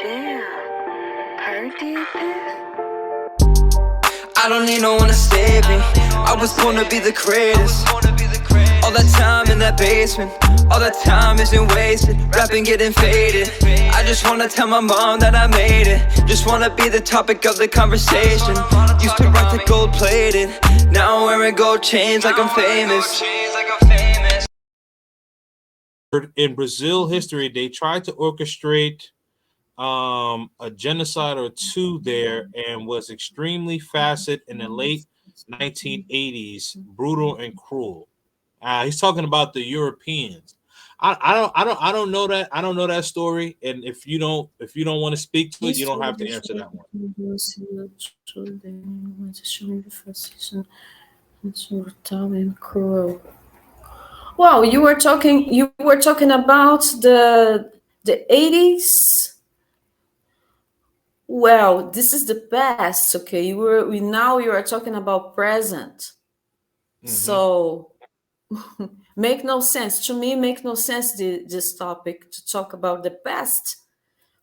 Damn, Perk did this? I don't need no one to save me. I was born to be the greatest. All that time in that basement, all that time isn't wasted. Rapping getting faded. I just wanna tell my mom that I made it. Just wanna be the topic of the conversation. Used to rock the gold plated. Now I'm wearing gold chains like I'm famous. In Brazil history, they tried to orchestrate a genocide or two there and was extremely facet in the late 1980s, brutal and cruel. He's talking about the Europeans. I don't know that. I don't know that story. And if you don't want to speak to it, you don't have to answer that one. Brutal and cruel. Wow, you were talking about the 80s. Well, this is the past, okay? You are talking about present. So make no sense to me. Make no sense this topic to talk about the past.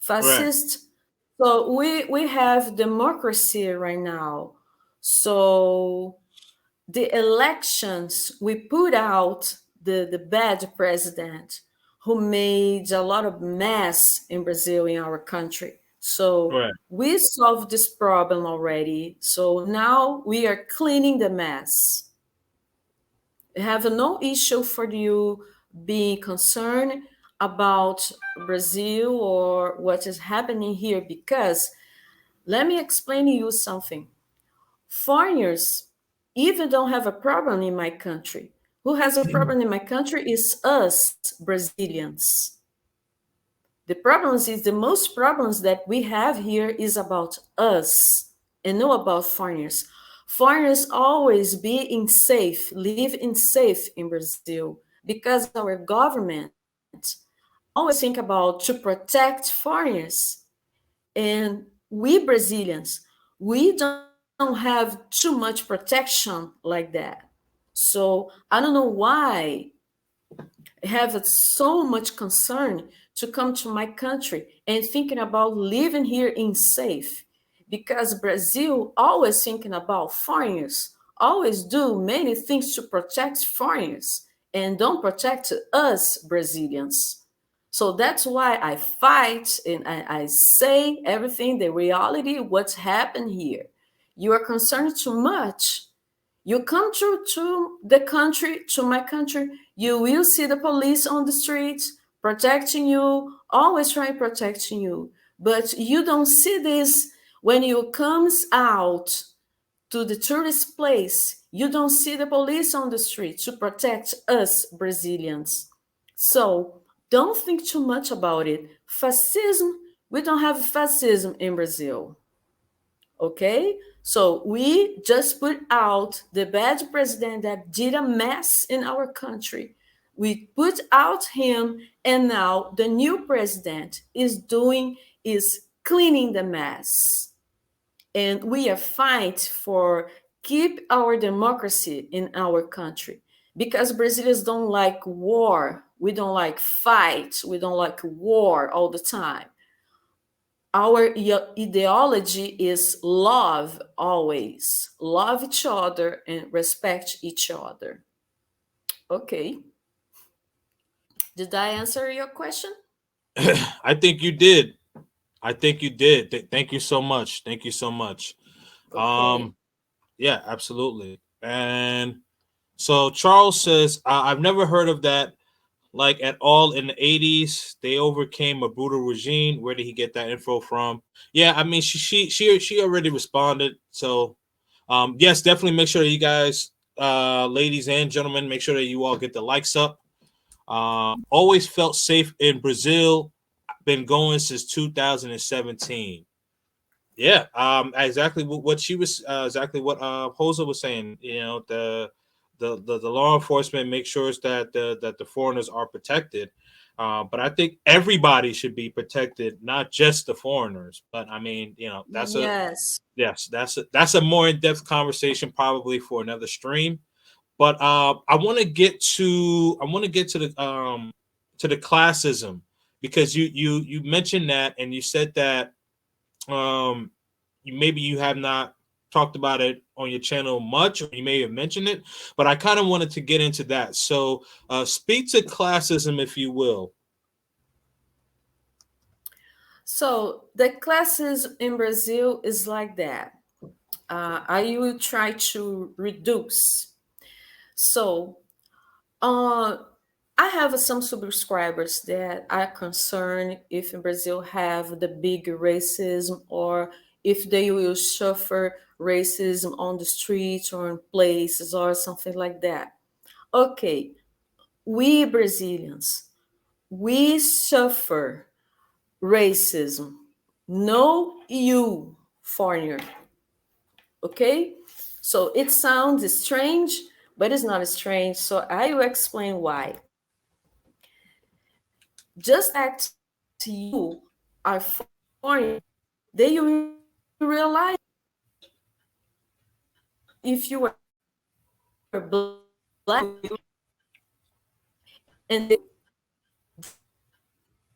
Right. Fascist. So we have democracy right now. So the elections, we put out the bad president who made a lot of mess in Brazil, in our country. So Right. we solved this problem already. So now we are cleaning the mess. I have no issue for you being concerned about Brazil or what is happening here, because let me explain to you something. Foreigners even don't have a problem in my country. Who has a problem in my country is us Brazilians. The problems is the most problems that we have here is about us and not about foreigners. Foreigners always be in safe, live in safe in Brazil because our government always think about to protect foreigners. And we Brazilians, we don't have too much protection like that. So I don't know why I have so much concern to come to my country and thinking about living here in safe, because Brazil always thinking about foreigners, always do many things to protect foreigners and don't protect us Brazilians. So that's why I fight and I say everything, the reality, what's happened here. You are concerned too much. You come to the country, to my country, you will see the police on the streets protecting you, always trying protecting you. But you don't see this when you comes out to the tourist place. You don't see the police on the street to protect us Brazilians. So don't think too much about it. Fascism, we don't have fascism in Brazil. Okay? So we just put out the bad president that did a mess in our country. We put out him, and now the new president is cleaning the mess. And we are fight for keep our democracy in our country, because Brazilians don't like war. We don't like fight. We don't like war all the time. Our ideology is love, always love each other and respect each other. Okay, did I answer your question? I think you did. I think you did. Thank you so much. Thank you so much. Okay. Yeah, absolutely. And so Charles says, I've never heard of that like at all in the 80s. They overcame a brutal regime. Where did he get that info from? Yeah, I mean she already responded. So yes, definitely make sure that you guys, ladies and gentlemen, make sure that you all get the likes up. Always felt safe in Brazil. Been going since 2017. Yeah, exactly what she was, exactly what Rosa was saying. You know, the law enforcement make sure that the foreigners are protected. But I think everybody should be protected, not just the foreigners. But I mean, you know, Yes. that's a more in depth conversation probably for another stream. But I want to get to the classism because you mentioned that, and you said that um you have not talked about it on your channel much, or you may have mentioned it, but I kind of wanted to get into that. So speak to classism, if you will. So the classes in Brazil is like that. I will try to reduce. So uh, I have some subscribers that are concerned if Brazil have the big racism, or if they will suffer racism on the streets or in places or something like that. Okay, we Brazilians, we suffer racism. No, you foreigner. Okay, so it sounds strange, but it's not strange. So I will explain why. Just act you are foreign, then you will realize if you are black, and they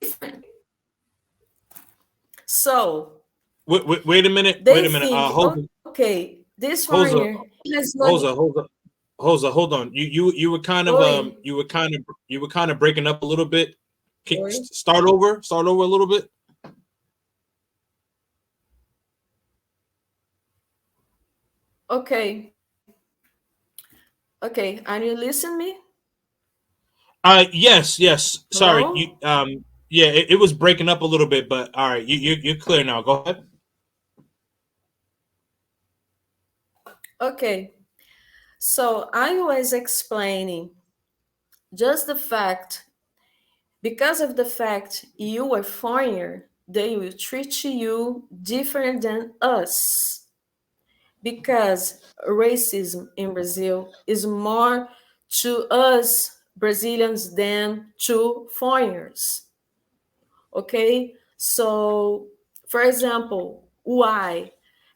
different. So Wait a minute. Wait a they minute. think, okay, this Hosa, foreigner has Hosa, money. Hosa, Hosa, hold on. You were kind of Oi, you were kind of breaking up a little bit. oi. Start over. Start over a little bit. Okay, okay. Are you listening me? Yes, yes. Sorry. You Hello. yeah, it was breaking up a little bit, but all right, you're clear now. Go ahead. Okay. So I was explaining just the fact, because of the fact you are foreigner, they will treat you different than us, because racism in Brazil is more to us Brazilians than to foreigners. Okay? So, for example, why?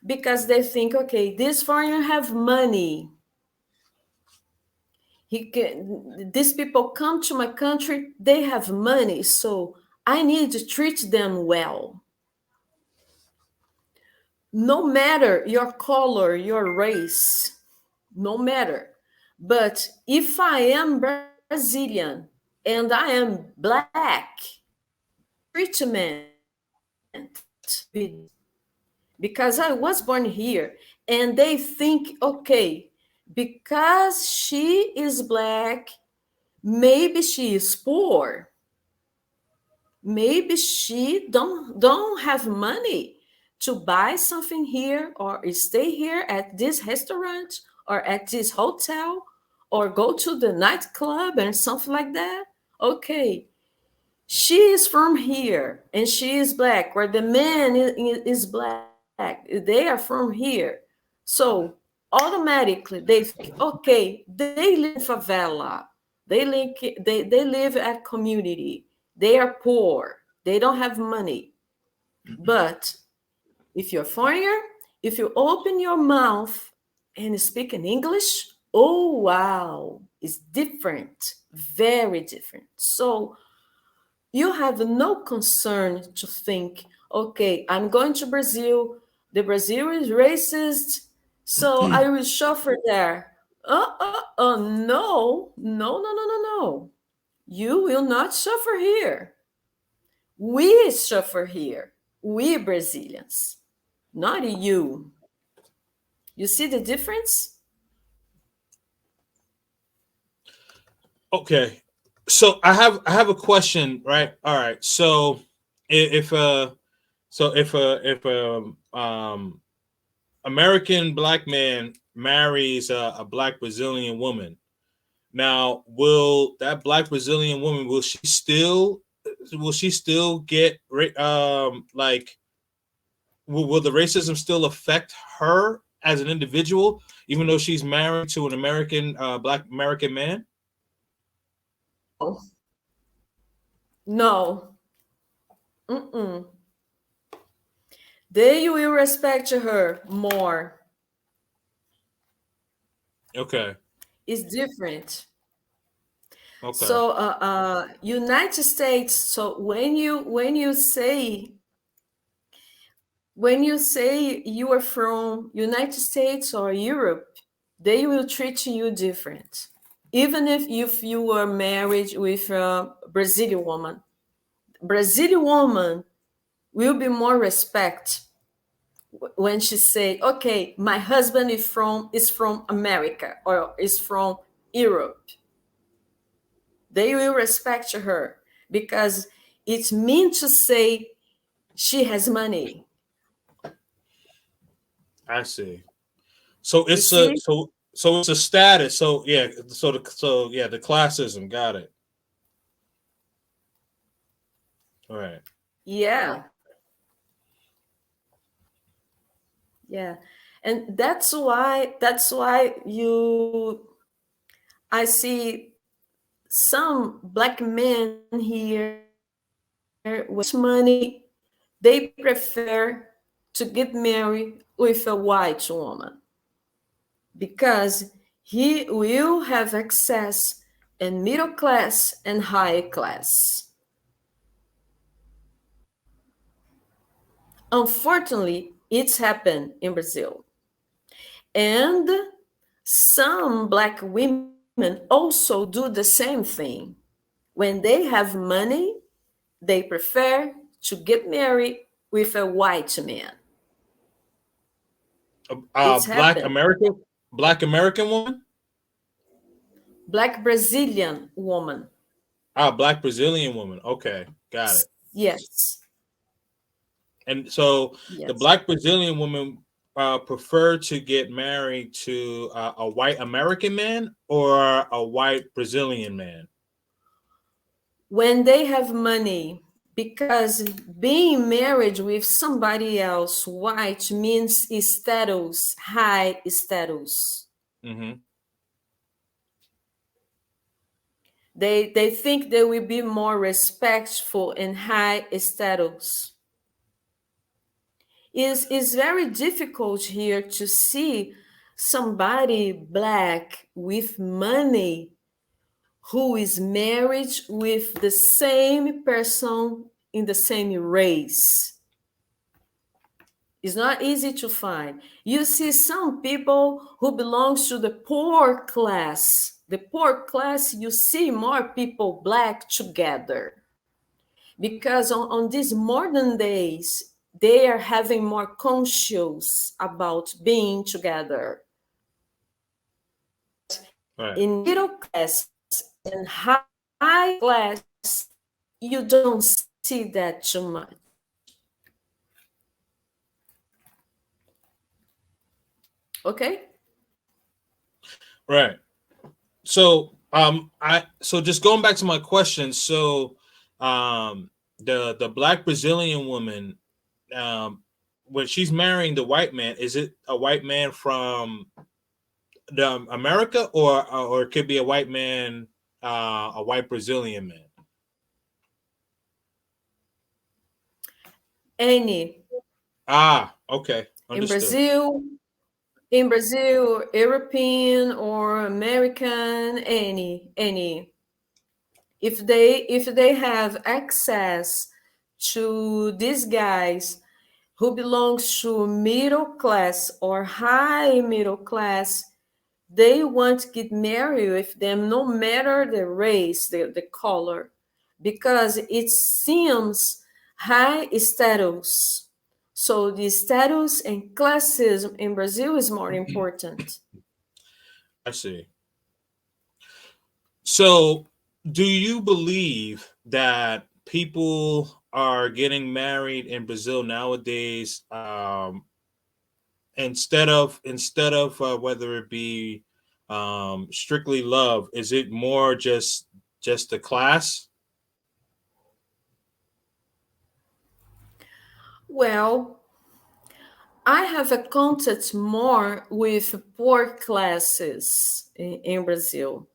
Because they think, okay, this foreigner have money. These people come to my country, they have money, so I need to treat them well. No matter your color, your race, no matter. But if I am Brazilian and I am black, treatment because I was born here, and they think, okay, because she is black, maybe she is poor, maybe she don't have money to buy something here or stay here at this restaurant or at this hotel or go to the nightclub and something like that. Okay, she is from here and she is black, or the man is black, they are from here. So automatically they think, okay, they live in favela, they live at community, they are poor, they don't have money. But if you're foreigner, if you open your mouth and speak in English, oh wow, it's different, very different. So you have no concern to think, okay, I'm going to Brazil, the Brazil is racist, so I will suffer there. No, no, no, no, no, no. You will not suffer here. We suffer here. We Brazilians, not you. You see the difference? Okay. So I have a question, right? All right. So if if American black man marries a black Brazilian woman, now will that black Brazilian woman, will she still get like will the racism still affect her as an individual, even though she's married to an American black American man? Oh, no. Mm-mm. They will respect her more. Okay. It's different. Okay. So United States. So when you say you are from United States or Europe, they will treat you different. Even if you were married with a Brazilian woman, Brazilian woman will be more respect when she say, "Okay, my husband is from America or is from Europe." They will respect her because it means to say she has money. I see. So You it's a see? so it's a status. So yeah. So yeah. The classism. Got it. All right. Yeah, yeah. And that's why you I see some black men here with money, they prefer to get married with a white woman because he will have access in middle class and high class. Unfortunately, it's happened in Brazil. And some black women also do the same thing. When they have money, they prefer to get married with a white man. It's happened. Black American woman. Black Brazilian woman. Ah, black Brazilian woman. Okay, got it. Yes. And so the Yes. black Brazilian woman prefer to get married to a white American man or a white Brazilian man. When they have money, because being married with somebody else white means status, high status. Mm-hmm. They think they will be more respectful and high status. Is very difficult here to see somebody black with money who is married with the same person in the same race. It's not easy to find. You see some people who belongs to the poor class. The poor class, you see more people black together. Because on these modern days, they are having more conscious about being together. Right. In middle class and high class, you don't see that too much. Okay? Right. So just going back to my question. So the black Brazilian woman, um when she's marrying the white man, is it a white man from the America, or it could be a white man, a white Brazilian man? Any Ah, okay, in understood. Brazil, in Brazil, European or American, any. If they have access to these guys who belongs to middle class or high middle class, they want to get married with them no matter the race, the color, because it seems high status. So the status and classism in Brazil is more important. I see. So, do you believe that people are getting married in Brazil nowadays, instead of whether it be strictly love, is it more just the class? Well, I have a contact more with poor classes in Brazil.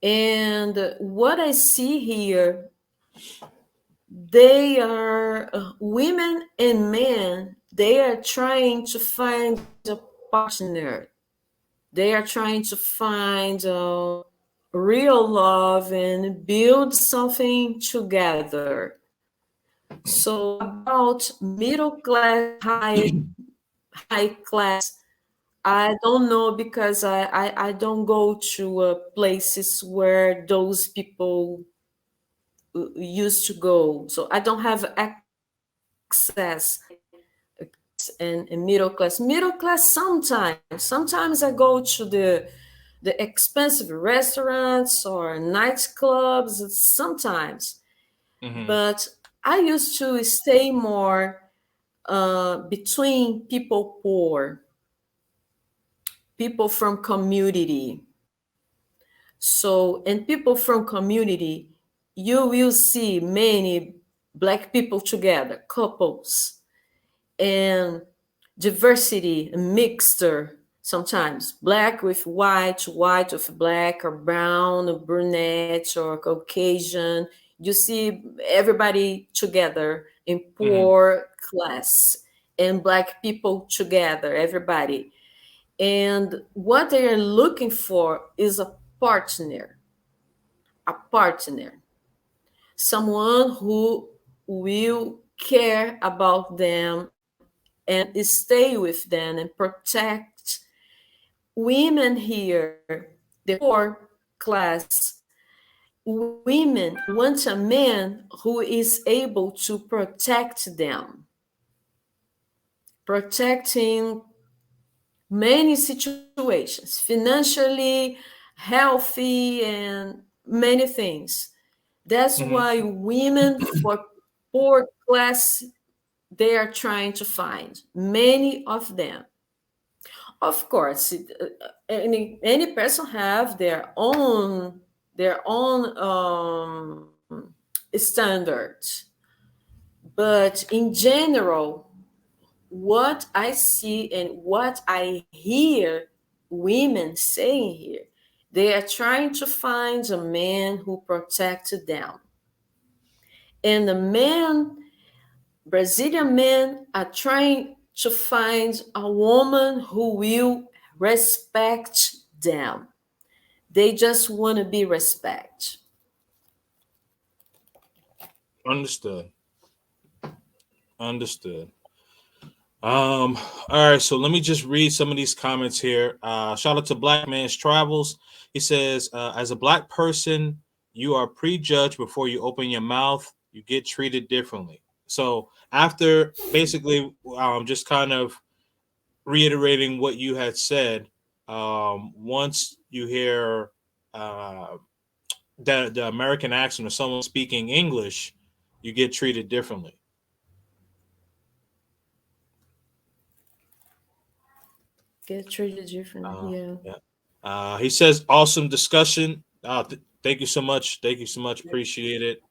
And what I see here, they are women and men, they are trying to find a partner. They are trying to find real love and build something together. So about middle class, high class, I don't know because I don't go to places where those people used to go. So I don't have access and middle class. Middle class sometimes. Sometimes I go to the expensive restaurants or nightclubs sometimes. Hmm. But I used to stay more between people poor, people from community. So, and people from community, you will see many black people together, couples, and diversity, a mixture sometimes black with white, white with black, or brown, or brunette, or Caucasian. You see everybody together in Hmm. poor class and black people together, everybody. And what they are looking for is a partner, someone who will care about them and stay with them and protect women here, the poor class. Women want a man who is able to protect them, protecting many situations, financially, healthy, and many things. That's Hmm. why women for poor class they are trying to find many of them. Of course, any person have their own standards, but in general, what I see and what I hear women saying here, they are trying to find a man who protects them, and the men, Brazilian men, are trying to find a woman who will respect them. They just want to be respected. Understood. Understood. All right, so let me just read some of these comments here. Shout out to Black Man's Travels. He says, as a black person, you are prejudged before you open your mouth. You get treated differently. So after basically just kind of reiterating what you had said, once you hear uh, the American accent of someone speaking English, you get treated differently. Get treated different. Uh, Yeah. yeah. He says, awesome discussion. Thank you so much. Thank you so much. Appreciate it.